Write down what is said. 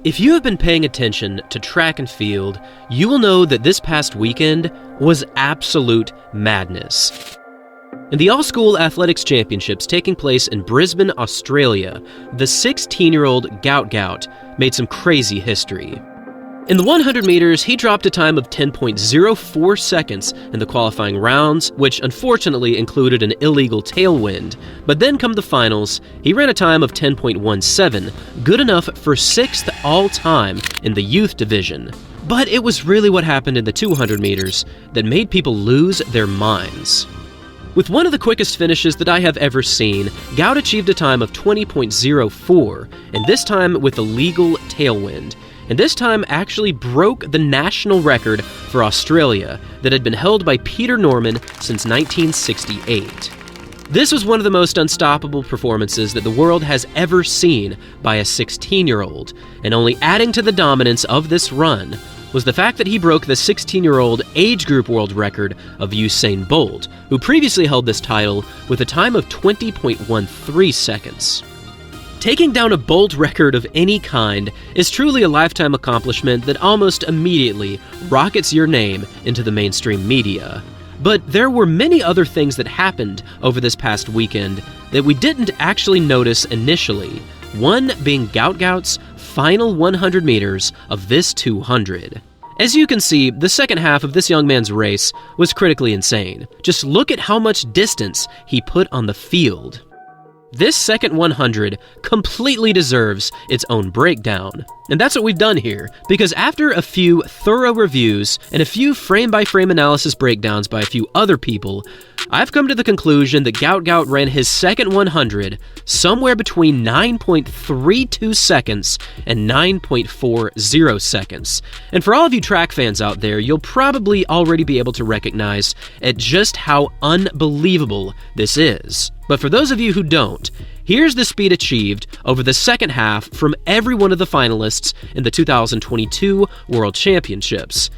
If you have been paying attention to track and field, you will know that this past weekend was absolute madness. In the All-School Athletics Championships taking place in Brisbane, Australia, the 16-year-old Gout made some crazy history. In the 100 meters, he dropped a time of 10.04 seconds in the qualifying rounds, which unfortunately included an illegal tailwind. But then come the finals, he ran a time of 10.17, good enough for 6th all-time in the youth division. But it was really what happened in the 200 meters that made people lose their minds. With one of the quickest finishes that I have ever seen, Gout achieved a time of 20.04, and this time with a legal tailwind. And this time actually broke the national record for Australia that had been held by Peter Norman since 1968. This was one of the most unstoppable performances that the world has ever seen by a 16-year-old, and only adding to the dominance of this run was the fact that he broke the 16-year-old age group world record of Usain Bolt, who previously held this title with a time of 20.13 seconds. Taking down a Bolt record of any kind is truly a lifetime accomplishment that almost immediately rockets your name into the mainstream media. But there were many other things that happened over this past weekend that we didn't actually notice initially, one being Gout's final 100 meters of this 200. As you can see, the second half of this young man's race was critically insane. Just look at how much distance he put on the field. This second 100 completely deserves its own breakdown. And that's what we've done here, because after a few thorough reviews and a few frame-by-frame analysis breakdowns by a few other people, I've come to the conclusion that Gout ran his second 100 somewhere between 9.32 seconds and 9.40 seconds. And for all of you track fans out there, you'll probably already be able to recognize at just how unbelievable this is. But for those of you who don't, here's the speed achieved over the second half from every one of the finalists in the 2022 World Championships.